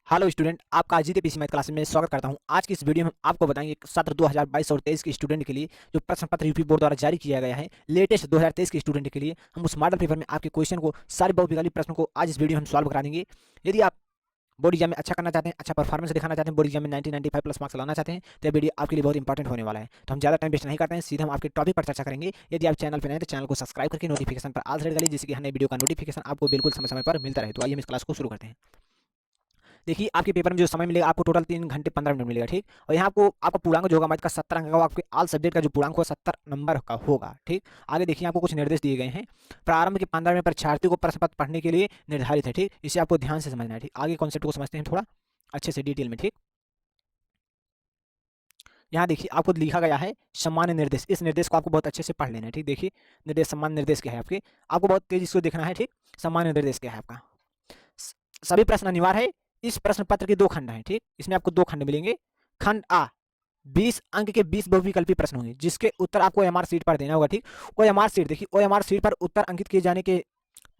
Hello student, आपका जीते PC math class में स्वागत करता हूं। आज की इस वीडियो में हम आपको बताएंगे सत्र 2022 और 23 के स्टूडेंट के लिए जो प्रश्न पत्र यूपी बोर्ड द्वारा जारी किया गया है लेटेस्ट 2023 के स्टूडेंट के लिए। हम उस मॉडल पेपर में आपके क्वेश्चन को सारे बहुविकल्पी प्रश्नों को आज इस वीडियो में हम सॉल्व करा देंगे। यदि आप बोर्ड एग्जाम में अच्छा करना चाहते हैं, अच्छा परफॉर्मेंस दिखाना चाहते हैं, बोर्ड एग्जाम में 90-95 प्लस मार्क्स लाना चाहते हैं, तो यह वीडियो आपके लिए बहुत इंपॉर्टेंट होने वाला है। तो हम ज़्यादा टाइम वेस्ट नहीं करते हैं, सीधे हम आपके टॉपिक पर चर्चा करेंगे। यदि आप चैनल पर नए तो चैनल को सब्सक्राइब करके नोटिफिकेशन पर ऑल सेट कर लीजिए, जिससे कि हर नई वीडियो का नोटिफिकेशन आपको बिल्कुल समय समय पर मिलता रहे। तो आइए हम इस क्लास को शुरू करते हैं। देखिए, आपके पेपर में जो समय मिलेगा आपको टोटल 3 घंटे 15 मिनट मिलेगा, ठीक। और यहाँ आपको आपका पूर्णांक जो होगा मैथ का 70 अंक का, आपके ऑल सब्जेक्ट का जो पूर्णांक होगा 70 नंबर का होगा, ठीक। आगे देखिए, आपको कुछ निर्देश दिए गए हैं। प्रारंभ के 15 मिनट परीक्षार्थी को प्रश्न पत्र पढ़ने के लिए निर्धारित है, ठीक। इसे आपको ध्यान से समझना है, ठीक। आगे कॉन्सेप्ट को समझते हैं थोड़ा अच्छे से डिटेल में, ठीक। यहाँ देखिए, आपको लिखा गया है सामान्य निर्देश। इस निर्देश को आपको बहुत अच्छे से पढ़ लेना है, ठीक। देखिए, निर्देश सामान्य निर्देश क्या है आपको बहुत तेजी से देखना है, ठीक। सामान्य निर्देश क्या है आपका। सभी प्रश्न अनिवार्य है। इस प्रश्न पत्र के 2 खंड हैं, ठीक। इसमें आपको 2 खंड मिलेंगे। खंड आ 20 अंक के 20 बहुविकल्पी प्रश्न होंगे, जिसके उत्तर आपको ओएमआर शीट पर देना होगा, ठीक। ओएमआर शीट देखिए, ओएमआर शीट पर उत्तर अंकित किए जाने के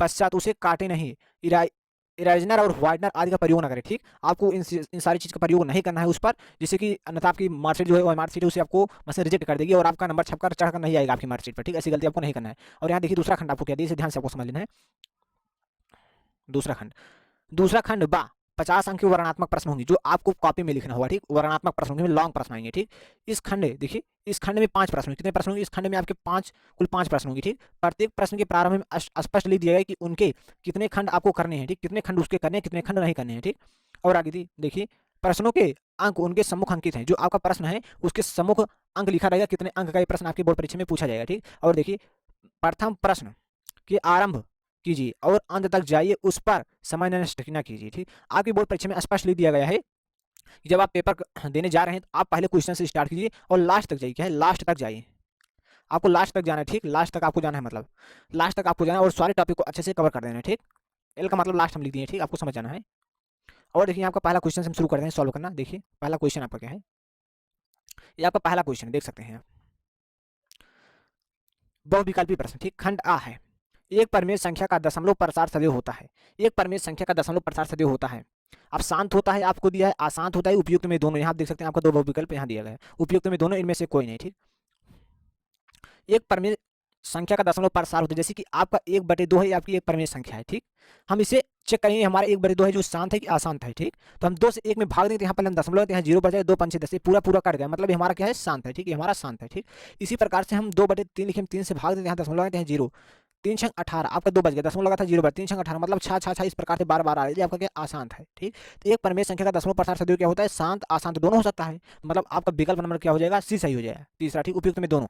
पश्चात उसे काटे नहीं, इरेजनर और व्हाइटनर आदि का प्रयोग ना करें, ठीक। आपको इन सारी चीज़ का प्रयोग नहीं करना है उस पर, जिससे कि अन्यथा आपकी मार्कशीट जो है ओएमआर शीट उसे आपको मशीन रिजेक्ट कर देगी और आपका नंबर छपकर चढ़कर नहीं आएगा आपकी मार्कशीट पर, ठीक। ऐसी गलती आपको नहीं करना है। और यहाँ देखिए, दूसरा खंड आपको क्या दिया, इसे ध्यान से आपको समझ लेना है। दूसरा खंड बा 50 अंक के वर्णनात्मक प्रश्न होंगे, जो आपको कॉपी में लिखना होगा, ठीक। वर्णनात्मक प्रश्न होंगे, लॉन्ग प्रश्न आएंगे, ठीक। इस खंड देखिए, इस खंड में 5 प्रश्न होंगे। कितने प्रश्न होंगे इस खंड में? आपके कुल 5 प्रश्न होंगे, ठीक। प्रत्येक प्रश्न के प्रारंभ में स्पष्ट लिख दिया गया कि उनके कितने खंड आपको करने हैं, ठीक। कितने खंड उसके करने हैं, कितने खंड नहीं करने हैं, ठीक। और आगे देखिए, प्रश्नों के अंक उनके सम्मुख अंकित हैं। जो आपका प्रश्न है उसके सम्मुख अंक लिखा रहेगा, कितने अंक का ये प्रश्न आपके बोर्ड परीक्षा में पूछा जाएगा, ठीक। और देखिए, प्रथम प्रश्न के आरंभ कीजिए और अंत तक जाइए, उस पर समय नष्ट न कीजिए, ठीक। आपकी बोर्ड परीक्षा में स्पष्ट लिख दिया गया है कि जब आप पेपर देने जा रहे हैं तो आप पहले क्वेश्चन से स्टार्ट कीजिए और लास्ट तक जाइए। क्या है? लास्ट तक जाइए। आपको लास्ट तक जाना है, ठीक। लास्ट तक आपको जाना है, मतलब लास्ट तक आपको जाना है और सारे टॉपिक को अच्छे से कवर कर देना है, ठीक। एल का मतलब लास्ट हम लिख दिए, ठीक। आपको समझ जाना है। और देखिए, आपका पहला क्वेश्चन से हम शुरू करते हैं सॉल्व करना। देखिए, पहला क्वेश्चन आपका क्या है, ये आपका पहला क्वेश्चन देख सकते हैं आप। बहुविकल्पी प्रश्न, ठीक। खंड आ है, एक परिमेय संख्या का दशमलव प्रसार सदैव होता है। एक परिमेय संख्या का दशमलव प्रसार सदैव होता है। अब शांत होता है आपको दिया है, अशांत होता है, उपयुक्त में दोनों। यहाँ आप देख सकते हैं, आपको 2 बहुविकल्प यहाँ दिया गया है, उपयुक्त में दोनों, इनमें से कोई नहीं, ठीक। एक परिमेय संख्या का दशमलव प्रसार होता है, जैसे कि आपका 1/2 है, आपकी एक परिमेय संख्या है, ठीक। हम इसे चेक करेंगे, हमारा 1/2 है जो शांत है कि अशांत है, ठीक। तो हम 2 से 1 में भाग देते हैं, यहाँ पर हम दशमलव यहाँ 0 बच जाए, 2 5 10 पूरा पूरा कट गया, मतलब ये हमारा क्या है, शांत है, ठीक। ये हमारा शांत है, ठीक। इसी प्रकार से हम 2/3 लिखे, 3 से भाग देते हैं, यहाँ दशमलव यहाँ 0, 3 छंग 18, आपका 2 बच गया, दशमलव लगा था 0 3 छंग 18, मतलब 6 6 6 इस प्रकार से बार बार आ रही है, आपका क्या अशांत है, ठीक। तो एक परिमेय संख्या का दशमलव प्रसार सदैव क्या होता है, शांत अशांत दोनों हो सकता है, मतलब आपका विकल्प नंबर क्या हो जाएगा, सी सही हो जाएगा, तीसरा, ठीक। उपयुक्त में दोनों।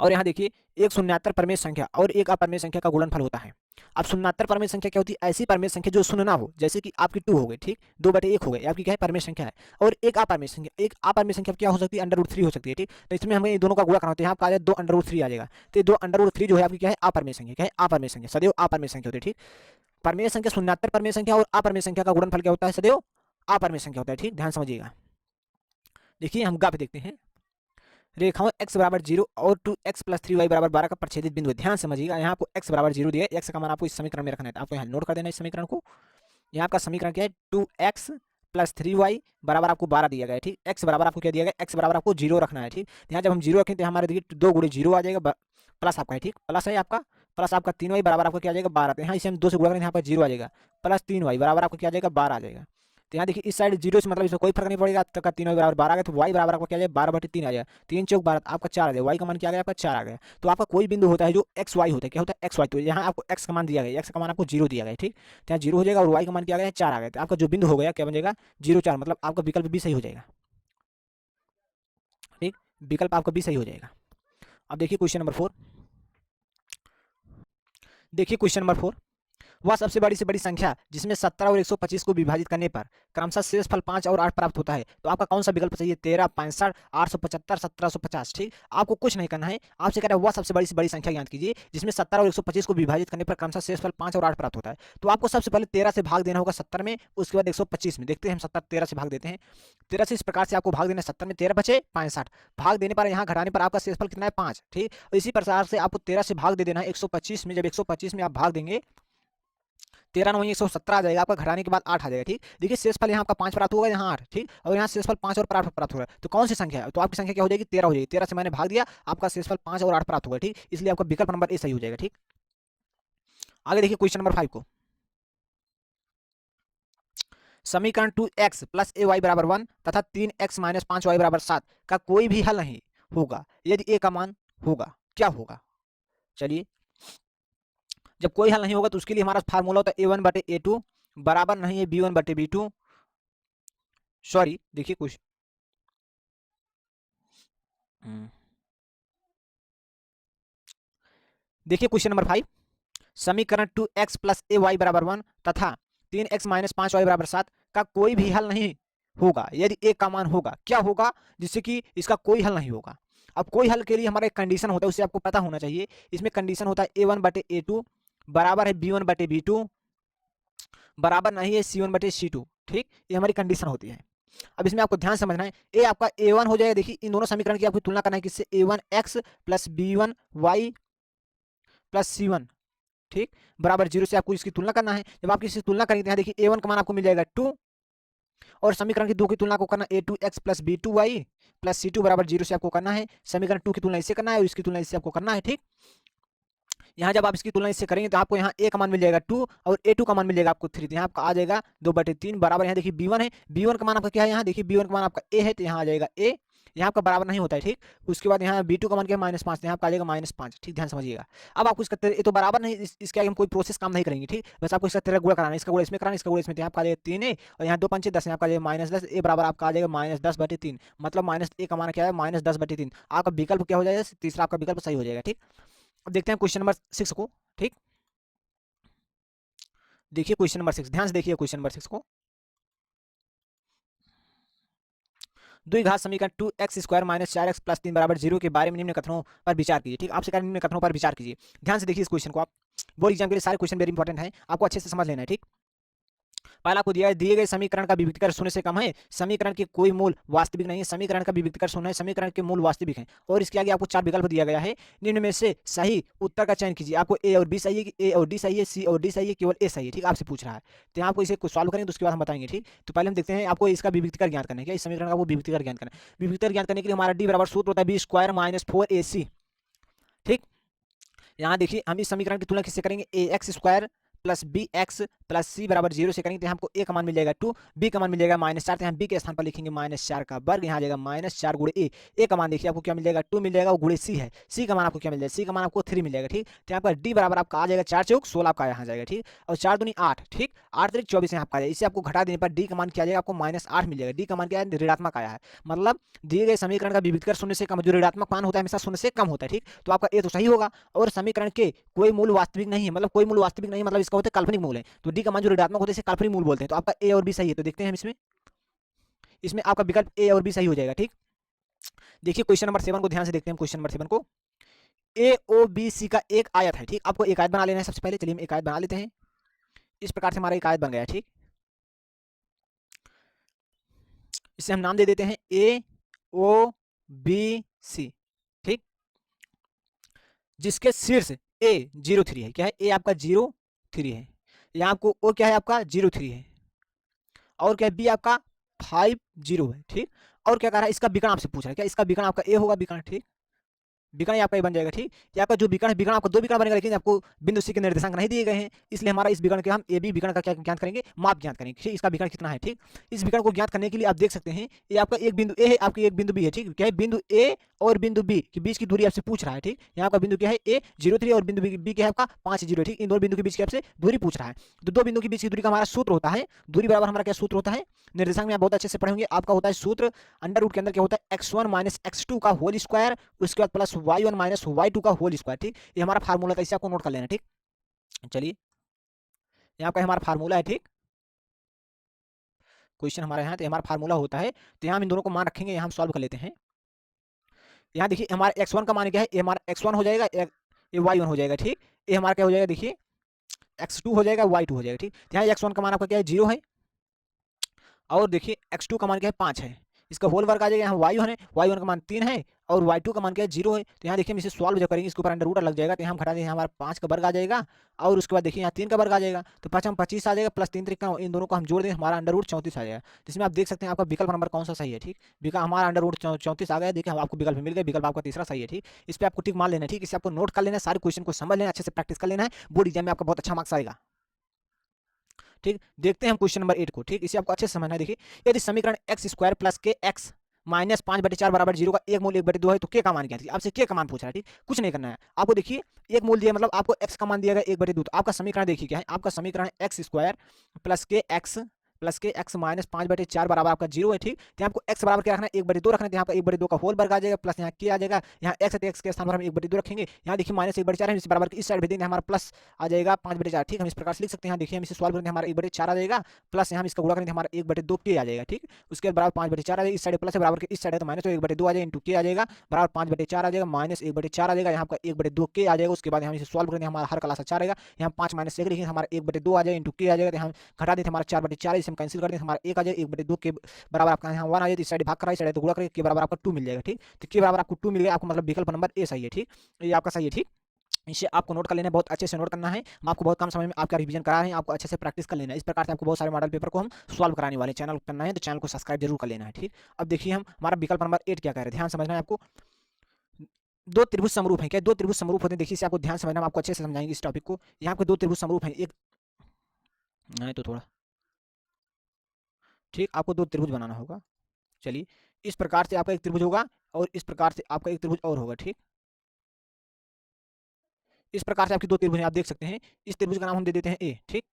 और यहाँ देखिए, एक शून्यात्तर परमेय संख्या और एक अपरमेय संख्या का गुणनफल होता है। अब शून्यात्तर परमेय संख्या क्या होती है, ऐसी परमेय संख्या जो शून्य ना हो, जैसे कि आपकी 2 हो गई, ठीक। 2/1 हो गई, आपकी क्या है, परमेय संख्या है। और एक अपरमेय संख्या क्या हो सकती है, √3 हो सकती है, ठीक। तो इसमें हमें इन दोनों का गुणा करना होता है, यहाँ आपका आ जाए 2√3 आ जाएगा। तो 2√3 जो है आपकी क्या है, अपरमेय संख्या, क्या है, अपरमेय संख्या, सदैव अपरमेय संख्या होती है, ठीक। परमेय संख्या शून्यात्तर परमेय संख्या और अपरमेय संख्या का गुणनफल क्या होता है, सदैव अपरमेय संख्या होता है, ठीक। ध्यान समझिएगा। देखिए, हम पे देखते हैं, रेखाओं x बराबर 0 और 2x + 3y बराबर 12 का प्रच्छेदित बिंदु है। ध्यान समझिएगा, यहाँ आपको x बराबर 0 दिया है, x का मान आपको इस समीकरण में रखना है, आपको यहाँ नोट कर देना है इस समीकरण को। यहाँ आपका समीकरण क्या है, 2x + 3y बराबर आपको 12 दिया गया है, ठीक। x बराबर आपको क्या दिया गया, x बराबर आपको 0 रखना है, ठीक। यहाँ जब हम 0 रखें तो हमारे देखिए 2 × 0 आ जाएगा, प्लस आपका है, ठीक। प्लस है आपका, प्लस आपका 3y बराबर आपको क्या आ जाएगा, 12। तो यहाँ इसे हम 2 से गुणा करें, यहाँ पर 0 आ जाएगा, प्लस 3y बराबर आपको क्या आ जाएगा, 12 आ जाएगा। तो यहाँ देखिए, इस साइड 0 से मतलब इसमें कोई फर्क नहीं पड़ेगा, तब का 3y बराबर 12 आ गया, तो y बराबर आपको क्या आ जाएगा, 12/3 आ जाएगा, 3 चौक 12, आपका 4 आ जाएगा, y का मान क्या आ गया, आपका 4 आ गया। तो आपका कोई बिंदु होता है जो एक्स वाई होता है, क्या होता है, एक्स वाई। तो यहाँ आपको x का मान दिया गया, x का मान आपको 0 दिया गया, ठीक। तो यहाँ 0 हो जाएगा और y का मान क्या आ गया, 4 आ गया। तो आपका जो बिंदु हो गया क्या बन जाएगा, 0 4, मतलब आपका विकल्प भी सही हो जाएगा, ठीक। विकल्प आपका भी सही हो जाएगा। अब देखिए क्वेश्चन नंबर 4, देखिए क्वेश्चन नंबर 4, वह सबसे बड़ी से बड़ी संख्या जिसमें 17 और 125 को विभाजित करने पर क्रमशः शेषफल 5 और 8 प्राप्त होता है। तो आपका कौन सा विकल्प चाहिए, 13, 65, 875, 1750, ठीक। आपको कुछ नहीं करना है, आपसे कह रहा है वह सबसे बड़ी से बड़ी संख्या ज्ञात कीजिए जिसमें 17 और 125 को विभाजित करने पर क्रमशः शेषफल 5 और 8 प्राप्त होता है। तो आपको सबसे पहले 13 से भाग देना होगा 70 में, उसके बाद 125 में। देखते हैं हम 70 13 से भाग देते हैं, 13 से इस प्रकार से आपको भाग देना है, 70 में 13 बचे 65, भाग देने पर यहाँ घटाने पर आपका शेषफल कितना है, 5, ठीक। और इसी प्रकार से आपको 13 से भाग दे देना है 125 में। जब 125 में आप भाग देंगे 13 9 117 आ जाएगा आपका, घटाने के बाद 8 आ जाएगा। ठीक, देखिए शेषफल यहाँ आपका 5 प्राप्त होगा, यहाँ 8। ठीक, और यहाँ शेषफल 5 और 8 प्राप्त होगा, तो कौन सी संख्या है? तो आपकी संख्या क्या हो जाएगी? 13 हो जाएगी। 13 से मैंने भाग दिया, आपका शेषफल 5 और 8 प्राप्त होगा। ठीक, इसलिए आपका विकल्प नंबर ए सही हो जाएगा। ठीक, आगे देखिए क्वेश्चन नंबर 5 को। समीकरण 2x प्लस ए वाई बराबर 1 तथा 3x माइनस 5y बराबर 7 का कोई भी हल नहीं होगा यदि ए का मान होगा, क्या होगा? चलिए, जब कोई हल नहीं होगा तो उसके लिए हमारा फार्मूला होता है a1/a2 बराबर नहीं है b1/b2। सॉरी, देखिए कुछ देखिए क्वेश्चन नंबर 5, समीकरण 2x प्लस ए वाई बराबर 1 तथा 3x माइनस 5y बराबर 7 का कोई भी हल नहीं होगा यदि ए का मान होगा, क्या होगा? जिससे कि इसका कोई हल नहीं होगा। अब कोई हल के लिए हमारा एक कंडीशन होता है, उससे आपको पता होना चाहिए। इसमें कंडीशन होता है a1/a2 बराबर है b1/b2 बराबर नहीं है c1/c2। ठीक, ये हमारी कंडीशन होती है। अब इसमें आपको ध्यान समझना है, ए आपका a1 हो जाएगा। देखिए इन दोनों समीकरण की आपको तुलना करना है, किससे? a1x plus b1y plus c1, ठीक, बराबर 0 से आपको इसकी तुलना करना है। जब आप इसकी तुलना करेंगे, यहाँ देखिए a1 का मान आपको मिल जाएगा 2, और समीकरण की 2 की तुलना को करना a2x plus b2y plus c2 बराबर 0 से आपको करना है। समीकरण 2 की तुलना इससे करना है और इसकी तुलना इससे आपको करना है। ठीक, यहाँ जब आप इसकी तुलना इससे करेंगे तो आपको यहाँ a का मान मिल जाएगा 2 और a2 का मान मिल जाएगा आपको 3, तो यहाँ आपका आ जाएगा 2/3 बराबर। यहाँ देखिए b1 है, b1 का मान आपका क्या है? यहाँ देखिए b1 का मान आपका a है, तो यहाँ आ जाएगा a, यहाँ आपका बराबर नहीं होता है। ठीक, उसके बाद यहाँ b2 का मान क्या है? -5, तो यहाँ आपका आ जाएगा -5। ठीक, ध्यान समझिएगा। अब आपको इसका ये तो बराबर नहीं, इसके आगे हम कोई प्रोसेस काम नहीं करेंगे। ठीक, बस आपको इसका तेरह गुणा कराना है, इसका गुणा इसमें कराना है, इसका गुणा इसमें, तो यहाँ आपका आ जाएगा 3a और यहाँ 2 पंचे 10, यहाँ आपका आ जाएगा -10, a बराबर आपका आ जाएगा -10/3, मतलब -a का मान क्या है? -10/3। आपका विकल्प क्या हो जाएगा? तीसरा आपका विकल्प सही हो जाएगा। ठीक, अब देखते हैं क्वेश्चन नंबर 6 को। ठीक, देखिए क्वेश्चन नंबर 6, ध्यान से देखिए क्वेश्चन नंबर 6 को। द्विघात समीकरण 2x² माइनस 4x प्लस 3 बराबर 0 के बारे में निम्न कथनों पर विचार कीजिए। ठीक, आपसे कह रहे हैं निम्न कथनों पर विचार कीजिए। ध्यान से देखिए इस क्वेश्चन को आप, बोर्ड एग्जाम के लिए सारे क्वेश्चन वेरी इंपॉर्टेंट है, आपको अच्छे से समझ लेना है। ठीक, पहला आपको दिया है, दिए गए समीकरण का विविक्तीकरण शून्य से कम है, समीकरण के कोई मूल वास्तविक नहीं है, समीकरण का विविक्तीकरण शून्य है, समीकरण के मूल वास्तविक हैं, और इसके आगे आपको 4 विकल्प दिया गया है। निम्न में से सही उत्तर का चयन कीजिए। आपको ए और बी सही है, ए और डी सही है, सी और डी सही है, केवल ए सही है। ठीक, आपसे पूछ रहा है, तो यहाँ आपको इसे सॉल्व करेंगे तो उसके बाद हम बताएंगे। ठीक, तो पहले हम देखते हैं, आपको इसका विविक्तीकरण ज्ञात करना है, क्या इस समीकरण का वो विविक्तीकरण ज्ञात करना है। विविक्तीकरण ज्ञात करने के लिए हमारा डी बराबर सूत्र होता है b² माइनस 4ac। ठीक, यहाँ देखिए हम इस समीकरण की तुलना किससे करेंगे? ax² plus b x plus c बराबर 0 से करेंगे, तो हमको ए का मान मिल जाएगा 2, बी का मान मिल जाएगा -4, तो यहाँ बी के स्थान पर लिखेंगे -4 का वर्ग, यहाँ आ जाएगा -4 गुणे ए का मान देखिए आपको क्या मिल जाएगा? 2 मिल जाएगा, वो गुणे सी है, सी का मान आपको क्या मिल जाएगा? सी का मान आपको 3 मिल जाएगा। ठीक, तो यहाँ पर डी बराबर आपका आ जाएगा 4 चौक 16 आपका यहाँ जाएगा। ठीक, और 4 दूनी 8, ठीक, 8 3 24 यहाँ आपका आ जाएगा। इसे आपको घटा देने पर डी का मान क्या आ जाएगा? आपको -8 मिल जाएगा। डी का मान क्या है? ऋणात्मक आया है, मतलब दिए गए समीकरण का विविधीकरण शून्य से कम, जो ऋणात्मक मान होता है हमेशा शून्य से कम होता है। ठीक, तो आपका ए तो सही होगा, और समीकरण के कोई मूल वास्तविक नहीं है, मतलब कोई मूल वास्तविक नहीं, मतलब इसका होता है काल्पनिक मूल है, तो डी का मान जो ऋणात्मक होते हैं इसे काल्पनिक मूल बोलते हैं। तो आपका ए और बी सही है, तो देखते हैं हम इसमें, इसमें आपका विकल्प ए और बी सही हो जाएगा। ठीक, देखिए क्वेश्चन नंबर 7 को ध्यान से देखते हैं। क्वेश्चन नंबर 7 को, ए ओ बी सी का एक आयत है। ठीक, आपको एक आयत बना लेना है सबसे पहले। चलिए हम एक आयत बना लेते हैं, इस प्रकार से हमारा एक आयत बन गया। ठीक, इसे हम नाम दे देते हैं ए ओ बी सी। ठीक, जिसके शीर्ष ए 0 3 है, क्या है? ए आपका 0 3 है, यहाँ आपको ओ क्या है? आपका 0 3 है, और क्या है? बी आपका 5 0 है। ठीक, और क्या कह रहा है? इसका विकर्ण आपसे पूछ रहा है, क्या इसका विकर्ण आपका ए होगा? विकर्ण, ठीक, विकर्ण आपका ये बन जाएगा। ठीक, ये आपका जो विकर्ण है, विकर्ण आपका 2 विकर्ण बनेगा, लेकिन आपको बिंदु सी के निर्देशांक नहीं दिए गए हैं, इसलिए हमारा इस विकर्ण के हम ए बी विकर्ण का क्या ज्ञात करेंगे? माप ज्ञात करेंगे। ठीक, इसका विकर्ण कितना है? ठीक, इस विकर्ण को ज्ञात करने के लिए आप देख सकते हैं, ये आपका एक बिंदु ए है, आपकी एक बिंदु बी है। ठीक, क्या है? बिंदु ए और बिंदु बी के बीच की दूरी आपसे पूछ रहा है। ठीक, यहाँ का बिंदु क्या है? ए 0 3 और बिंदु बी क्या है? आपका 5 0। ठीक, इन दोनों बिंदु के बीच की आपसे दूरी पूछ रहा है, तो दो बिंदु के बीच की दूरी का हमारा सूत्र होता है, दूरी बराबर हमारा क्या सूत्र होता है? निर्देशांक में आप बहुत अच्छे से पढ़े होंगे, आपका होता है सूत्र अंडर रूट के अंदर क्या होता है? x1 माइनस x2 का होल स्क्वायर, उसके बाद प्लस y1 माइनस y2 का होल स्क्वायर। ठीक, ये हमारा फार्मूला था, इसे आपको नोट कर लेना। ठीक, चलिए यहाँ पे हमारा फार्मूला है। ठीक, क्वेश्चन हमारे यहाँ, तो हमारा फार्मूला होता है, तो यहाँ हम इन दोनों को मान रखेंगे, यहाँ हम सॉल्व कर लेते हैं। यहाँ देखिए हमारा x1 का मान क्या है? ये हमारा x1 हो जाएगा, ये y1 हो जाएगा। ठीक, ये हमारा क्या हो जाएगा? देखिए x2 हो जाएगा, y2 हो जाएगा। ठीक, यहाँ x1 का मान आपका क्या है? 0 है, और देखिए x2 का मान क्या है? 5 है, इसका होल वर्ग आ जाएगा। यहाँ y1 है, y1 का मान 3 है, और y2 का मान क्या है 0 है। तो यहाँ देखिए हम इसे सॉल्व जब करेंगे इसके ऊपर अंडर रूट लग जाएगा, तो यहाँ हम घटा देंगे, हमारा 5 का वर्ग आ जाएगा और उसके बाद देखिए यहाँ 3 का वर्ग आ जाएगा, तो 5 हम 25 आ जाएगा प्लस 3 3 इन दोनों को हम जोड़ दें, हमारा अंडर रूट 34 आ जाएगा। जिसमें आप देख सकते हैं आपका विकल्प नंबर कौन सा सही है। ठीक, विकल्प हमारा अंडर रूट 34 आ गया। देखिए आपको विकल्प मिल गया, विकल्प आपका तीसरा सही है। ठीक, इस पर आपको टिक मान लेना है। ठीक, इसे आपको नोट कर लेना है, सारे क्वेश्चन को समझ लेना, अच्छे से प्रैक्टिस कर लेना है, बोर्ड एग्जाम में आपका बहुत अच्छा मार्क्स आएगा। ठीक, देखते हैं हम क्वेश्चन नंबर 8 को। ठीक, इसे आपको अच्छे से समझना है। देखिए यदि समीकरण एक्स स्क्वायर प्लस के एक्स माइनस 5/4 बराबर 0 का एक मूल 1/2 है तो के का मान क्या है। आपसे के का मान पूछ रहा है। ठीक, कुछ नहीं करना है आपको। देखिए एक मूल दिया मतलब आपको एक्स का मान दिया गया 1/2, तो आपका समीकरण देखिए क्या है। आपका समीकरण एक्स स्क्वायर प्लस के एक्स माइनस 5/4 बराबर आपका 0 है। ठीक, तो आपको एक्स बराबर क्या रखना है 1/2 रखना है, तो यहाँ पर 1/2 का होल वर्ग आ जाएगा प्लस यहाँ के आ जाएगा, यहाँ एक्स है तो एक्स के स्थान पर हम 1/2 रखेंगे। यहाँ देखिए माइनस 1/4 है, इस बराबर इस साइड भेजेंगे हमारा प्लस आ जाएगा 5/4। ठीक, हम इस प्रकार से लिख सकते हैं। यहाँ देखिए हम इसे सॉल्व करेंगे, हमारा 1/4 आ जाएगा प्लस यहाँ हम इसका गुणा करेंगे, हमारा 1/2 के आ जाएगा। ठीक, उसके बाद बराबर 5/4 आ जाएगा, इस साइड प्लस है बराबर के इस साइड है तो माइनस, तो 1/2 आ जाएगा इंटू के आ जाएगा बराबर 5/4 आ जाएगा माइनस 1/4 आ जाएगा, यहाँ आपका 1/2 के आ जाएगा। उसके बाद हम इसे सॉल्व करेंगे, हमारा हर क्लास 4 आएगा, यहाँ 5 माइनस 1 लिखेंगे, हमारा 1/2 आ जाएगा इंटू के आ जाएगा, हम घटा देते हमारा 4/4, इसे हम कैंसिल कर देते हमारा 1 आ जाएगा, 1/2 के बराबर आपका यहाँ 1 आ जाए, इस साइड भाग करा इस साइड तो गुणा करेंगे, के बराबर आपका 2 मिल जाएगा। ठीक, तो के बराबर आपको 2 मिल गया, आपको मतलब विकल्प नंबर ए सही है। ठीक, ये आपका सही है। ठीक, इसे आपको नोट कर लेना है, बहुत अच्छे से नोट करना है। हम आपको बहुत कम समय में आपका रिवीजन करा रहे हैं, आपको अच्छे से प्रैक्टिस कर लेना है। इस प्रकार से आपको बहुत सारे मॉडल पेपर को हम सॉल्व कराने वाले चैनल करना है, तो चैनल को सब्सक्राइब जरूर कर लेना है। ठीक, अब देखिए हम हमारा विकल्प नंबर 8 क्या कह रहे हैं, ध्यान समझना है आपको। दो त्रिभुज समरूप हैं, क्या दो त्रिभुज समरूप होते हैं, देखिए इसे आपको ध्यान समझना, हम आपको अच्छे से समझाएंगे इस टॉपिक को। यहाँ पे दो त्रिभुज समरूप हैं, एक नहीं तो थोड़ा ठीक, आपको दो त्रिभुज बनाना होगा। चलिए इस प्रकार से आपका एक त्रिभुज होगा और इस प्रकार से आपका एक त्रिभुज और होगा। ठीक, इस प्रकार से आपकी दो त्रिभुज आप देख सकते हैं। इस त्रिभुज का नाम हम दे देते हैं ए। ठीक,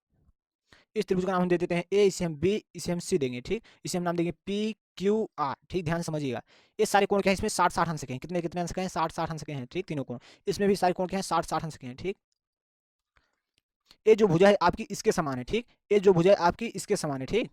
इस त्रिभुज का नाम हम दे देते हैं ए, इसे हम बी, इसे हम सी देंगे। ठीक, इसे हम नाम देंगे पी क्यू आर। ठीक, ध्यान समझिएगा, ये सारे कोण क्या है, इसमें 60-60 अंश के हैं। कितने कितने अंश के हैं, 60-60 अंश के हैं। ठीक, तीनों कोण, इसमें भी सारे कोण क्या है 60-60 अंश के हैं। ठीक, ये जो भुजा है आपकी इसके समान है। ठीक, ये जो भुजा है आपकी इसके समान है। ठीक,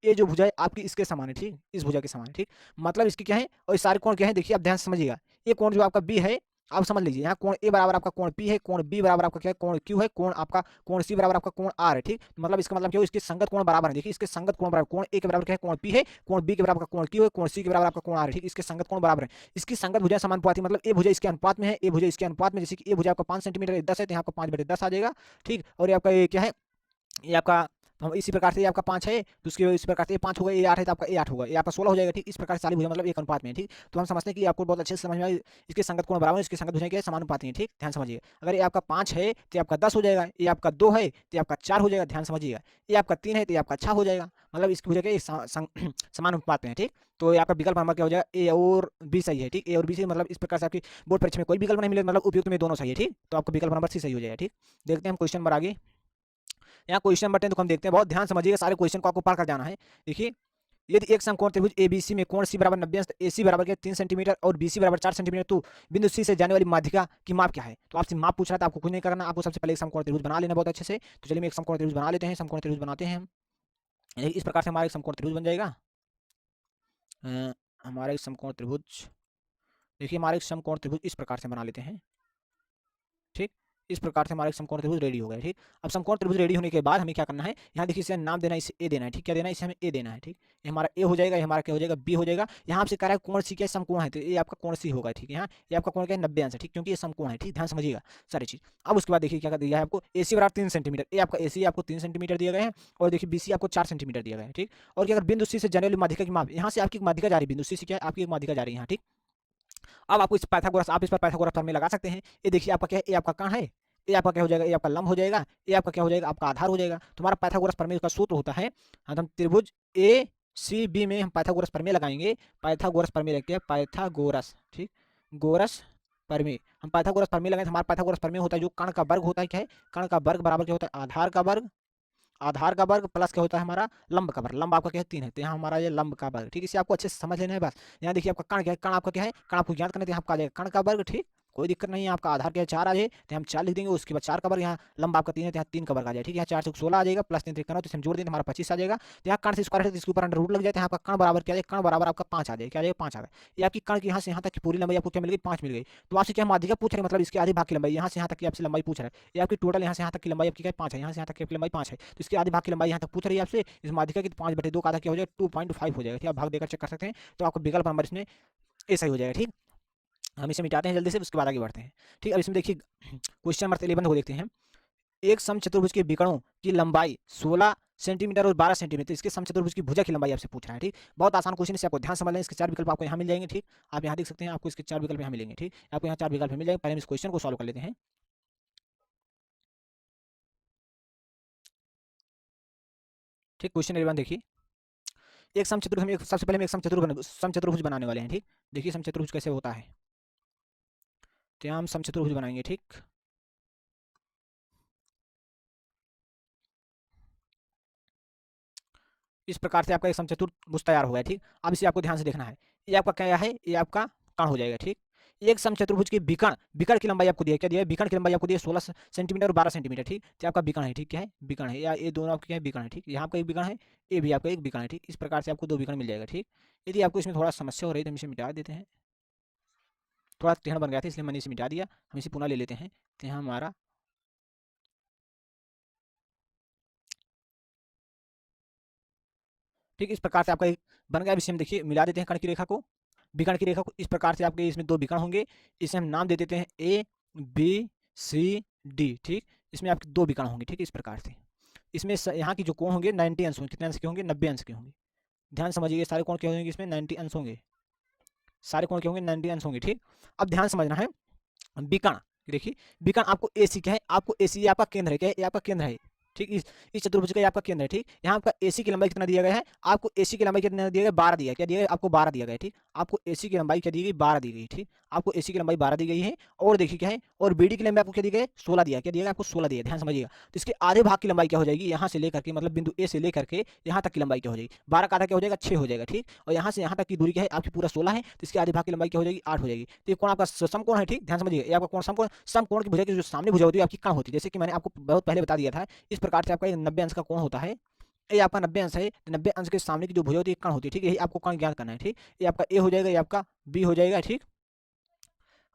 ये जो भुजा है आपकी इसके समान है। ठीक, इस भुजा के समान है। ठीक, मतलब इसकी क्या है और सारे कोण क्या है, देखिए आप ध्यान से समझिएगा। ये कोण जो आपका बी है, आप समझ लीजिए, यहाँ कोण ए बराबर आपका कोण पी है, कोण बी बराबर आपका क्या है कोण क्यू है, कोण आपका कोण सी बराबर आपका कोण आर है। ठीक, तो मतलब इसका मतलब क्या हो, इसके संगत कोण बराबर है। देखिए इसके संगत कोण बराबर, कोण ए के बराबर क्या है कोण पी है, कोण बी के बराबर का कोण क्यू है, कोण सी के बराबर आपका कोण आर है। ठीक, इसके संगत कोण बराबर है, इसकी संगत भुजा समानुपाती, मतलब ए भुजा इसके अनुपात में है, ए भुजा इसके अनुपात में, जैसे कि ए भुजा आपका 5 सेंटीमीटर 10 है, तो यहाँ आपका 5/10 आ जाएगा। ठीक, और ये आपका ये क्या है, ये आपका हम इसी प्रकार से ये आपका 5 है तो उसके इस प्रकार से ये 5 होगा, ये 8 है तो आपका ये 8 होगा, ये आपका 16 हो जाएगा। ठीक, इस प्रकार से सारी भुजा मतलब एक अनुपात में है। ठीक, तो हम समझते हैं कि आपको बहुत अच्छे से समझ में आए, इसके संगत कोण बराबर है, इसके संगत भुजाएं क्या है समानुपाती है। ठीक, ध्यान समझिए, अगर ये आपका 5 है तो आपका 10 हो जाएगा, ये आपका 2 है तो आपका 4 हो जाएगा। ध्यान समझिएगा, ये आपका 3 है तो आपका 6 हो जाएगा, मतलब इसकी भुजा के समानुपात में है। ठीक, तो ये आपका विकल्प नंबर क्या हो जाएगा, ए और बी सही है। ठीक, ए और बी सही, मतलब इस प्रकार से आपकी बोर्ड परीक्षा में कोई विकल्प नहीं मिले, मतलब उपयुक्त में दोनों सही है। ठीक, तो आपका विकल्प नंबर सी सही हो जाएगा। ठीक, देखते हैं हम क्वेश्चन नंबर आगे। यहाँ क्वेश्चन नंबर 10 को हम देखते हैं, बहुत ध्यान समझिएगा, सारे क्वेश्चन को आपको पढ़ कर जाना है। देखिए यदि एक समकोण त्रिभुज एबीसी में कोण सी बराबर 90 अंश, एसी बराबर के 3 सेंटीमीटर और बीसी बराबर 4 सेंटीमीटर, तो बिंदु सी से जाने वाली माध्यिका की माप क्या है। तो आपसे माप पूछ रहा था, आपको कुछ नहीं करना, आपको सबसे पहले एक समकोण त्रिभुज बना लेना बहुत अच्छे से। तो चलिए एक समकोण त्रिभुज बना लेते हैं, समकोण त्रिभुज बनाते हैं हम। इस प्रकार से हमारा एक समकोण त्रिभुज बन जाएगा। हमारा एक समकोण त्रिभुज, देखिए हमारा एक समकोण त्रिभुज इस प्रकार से बना लेते हैं। ठीक, इस प्रकार से हमारा समकोण त्रिभुज रेडी हो गया। ठीक, अब समकोण त्रिभुज रेडी होने के बाद हमें क्या करना है, यहाँ देखिए इसे नाम देना है, इसे ए देना है। ठीक, क्या देना है, इसे हमें ए देना है। ठीक, ये हमारा ए हो जाएगा, ये हमारा क्या हो जाएगा बी हो जाएगा। यहाँ आपसे कह रहा है कोण सी क्या समकोण है, तो ये आपका कोण सी होगा। ठीक, यहाँ ये आपका कोण क्या है 90 अंश है। ठीक, क्योंकि ये समकोण है। ठीक, ध्यान समझिएगा सारी चीज। अब उसके बाद देखिए क्या दिया है आपको, एसी बराबर 3 सेंटीमीटर, ए आपका एसी आपको 3 सेंटीमीटर दिया गया है और देखिए बीसी आपको 4 सेंटीमीटर दिया गया है। ठीक, और अगर बिंदु सी से जाने वाली माध्यिका की माप, यहाँ से आपकी माध्यिका जा रही है, बिंदु सी से क्या है आपकी एक माध्यिका जा रही है यहाँ। ठीक, अब आपको इस पाइथागोरस, आप इस पर पाइथागोरस प्रमेय लगा सकते हैं। ये देखिए आपका क्या है, ये आपका कहाँ है, ये आपका क्या हो जाएगा, ये आपका लंब हो जाएगा, ये आपका क्या हो जाएगा आपका आधार हो जाएगा। तुम्हारा पाइथागोरस प्रमेय का सूत्र होता है, हम त्रिभुज ए सी बी में हम पाइथागोरस प्रमेय लगाएंगे। पाइथागोरस प्रमेय रखते हैं, पाइथागोरस। ठीक, गोरस प्रमेय, हम पाइथागोरस प्रमेय लगाएंगे। हमारा पाइथागोरस प्रमेय होता है जो कर्ण का वर्ग होता है, क्या है कर्ण का वर्ग बराबर क्या होता है आधार का वर्ग, आधार का वर्ग प्लस क्या होता है हमारा लंब का वर्ग। लंब आपका क्या है 3 है, तो यहाँ हमारा ये लंब का वर्ग। ठीक, इसे आपको अच्छे से समझ लेना है बस। यहाँ देखिए आपका कर्ण क्या है, कर्ण आपका क्या है, कर्ण आपको ज्ञात करना है, आपका आ जाएगा कर्ण का वर्ग। ठीक, कोई दिक्कत नहीं है, आपका आधार क्या है 4 आ जाए तो हम 4 लिख देंगे, उसके बाद 4 का वर्ग, यहाँ लंब आपका 3 है तो यहाँ 3 का वर्ग आ जाए। ठीक, यहाँ 4 से 16 आ जाएगा प्लस 3 3 तो हम जोड़ देंगे, हमारा 25 आ जाएगा। तो यहाँ कर्ण से स्क्वायर है तो इसके ऊपर अंडर रूट लग जाए, यहाँ आपका कर्ण बराबर क्या है, कर्ण बराबर आपका 5 आ जाएगा, क्या आ जाएगा 5 आ गया। ये आपकी कर्ण की यहाँ से यहाँ तक की पूरी लंबाई आपको क्या मिल गई 5 मिल गई। तो आपसे क्या माध्यिका पूछ रहे हैं, मतलब इसके आधे भाग की लंबाई, यहाँ से यहाँ तक की आपसे लंबाई पूछ रहा है। ये आपकी टोटल यहाँ से यहाँ तक की लंबाई आपकी क्या है 5 है, यहाँ से यहाँ तक की लंबाई 5 है, तो इसके आधे भाग की लंबाई यहाँ तक पूछ रही है आपसे। इस माध्यिका की 5/2 का आधा क्या हो जाएगा 2.5 हो जाएगा। ठीक, आप भाग देकर चेक कर सकते हैं, तो आपको विकल्प नंबर इसमें ए सही हो जाएगा। ठीक, हम इसे मिटाते हैं जल्दी से, उसके बाद आगे बढ़ते हैं। ठीक, अब इसमें देखिए क्वेश्चन नंबर 11 को देखते हैं। एक समचतुर्भुज के विकर्णों की लंबाई 16 सेंटीमीटर और 12 सेंटीमीटर, इसके समचतुर्भुज की भुजा की लंबाई आपसे पूछ रहा है। ठीक, बहुत आसान क्वेश्चन, इसे आपको ध्यान समझ लें। इसके 4 विकल्प आपको यहाँ मिल जाएंगे। ठीक, आप यहाँ देख सकते हैं, आपको इसके 4 विकल्प यहाँ मिलेंगे। ठीक, आपको यहाँ 4 विकल्प मिल जाएंगे। पहले हम इस क्वेश्चन को सॉल्व कर लेते हैं। ठीक, क्वेश्चन 11 देखिए। एक समचतुर्भुज, हम सबसे पहले हम एक समचतुर्भुज बनाने वाले हैं। ठीक, देखिए समचतुर्भुज कैसे होता है, तो यहाँ हम समचतुर्भुज बनाएंगे। ठीक, इस प्रकार से आपका एक समचतुर्भुज तैयार हो गया। ठीक, अब इसे आपको ध्यान से देखना है। ये आपका क्या है, ये आपका कर्ण हो जाएगा। ठीक, एक समचतुर्भुज के विकर्ण, विकर्ण की लंबाई आपको दिया, क्या दिया है, विकर्ण की लंबाई आपको दी है 16 सेंटीमीटर और 12 सेंटीमीटर। ठीक, तो आपका विकर्ण है। ठीक, क्या है, विकर्ण है, या ये दोनों आपके क्या है, विकर्ण है। ठीक, यहाँ आपका एक विकर्ण है, ये भी आपका एक विकर्ण है। ठीक, इस प्रकार से आपको 2 विकर्ण मिल जाएगा। ठीक, यदि आपको इसमें थोड़ा समस्या हो रही है तो हम इसे मिटा देते हैं। थोड़ा टेढ़ बन गया था इसलिए मैंने इसे मिटा दिया। हम इसे पुनः ले लेते हैं, तो यहाँ हमारा ठीक इस प्रकार से आपका एक बन गया। अब इसे हम देखिए मिला देते हैं कर्ण की रेखा को, विकर्ण की रेखा को। इस प्रकार से आपके इसमें 2 विकर्ण होंगे, इसे हम नाम दे देते हैं ए बी सी डी। ठीक, इसमें आपके 2 विकर्ण होंगे। ठीक, इस प्रकार से इसमें यहाँ की जो कोण होंगे 90 अंश होंगे। कितने अंश के होंगे, 90 अंश के होंगे। ध्यान समझिए, सारे कोण क्या होंगे इसमें, 90 अंश होंगे। सारे कोण क्या होंगे, 90 अंश होंगे। ठीक, अब ध्यान समझना है विकर्ण। देखिए विकर्ण आपको एसी क्या है, आपको एसी ये आपका केंद्र है, क्या है, ये आपका केंद्र है। ठीक, इस चतुर्भुज का ये आपका केंद्र है। ठीक, यहाँ आपका एसी की लंबाई कितना दिया गया है, आपको एसी की लंबाई कितना दिया गया, 12 दिया है। क्या दिया गया, आपको 12 दिया गया है। ठीक, आपको एसी की लंबाई क्या दी गई, 12 दी गई। ठीक, आपको एसी की लंबाई 12 दी गई है। और देखिए क्या है, और बीडी की लंबाई आपको क्या दी गई, 16 दिया। क्या दिया गया, आपको 16 दिया। ध्यान समझिएगा, तो इसके आधे भाग की लंबाई क्या हो जाएगी, यहाँ से लेकर के, मतलब बिंदु ए से लेकर के यहाँ तक की लंबाई क्या हो जाएगी, 12 का आधा क्या हो जाएगा, 6 हो जाएगा। ठीक, और यहाँ से यहाँ तक की दूरी क्या है, आपकी पूरा 16 है, तो इसके आधे भाग की लंबाई क्या हो जाएगी, 8 हो जाएगी। तो ये कोण आपका समकोण है। ठीक, ध्यान समझिएगा, ये आपका कोण समकोण, समकोण की भुजा की जो सामने भुजा होती है आपकी कर्ण होती है, जैसे कि मैंने आपको बहुत पहले बता दिया था। इस प्रकार से आपका 90 अंश का कोण होता है। ये आपका 90 अंश है, 90 अंश के सामने की जो भुजा होती है कर्ण होती है। ठीक, यही आपको कर्ण ज्ञात करना है। ठीक, ये आपका ए हो जाएगा, ये आपका बी हो जाएगा। ठीक,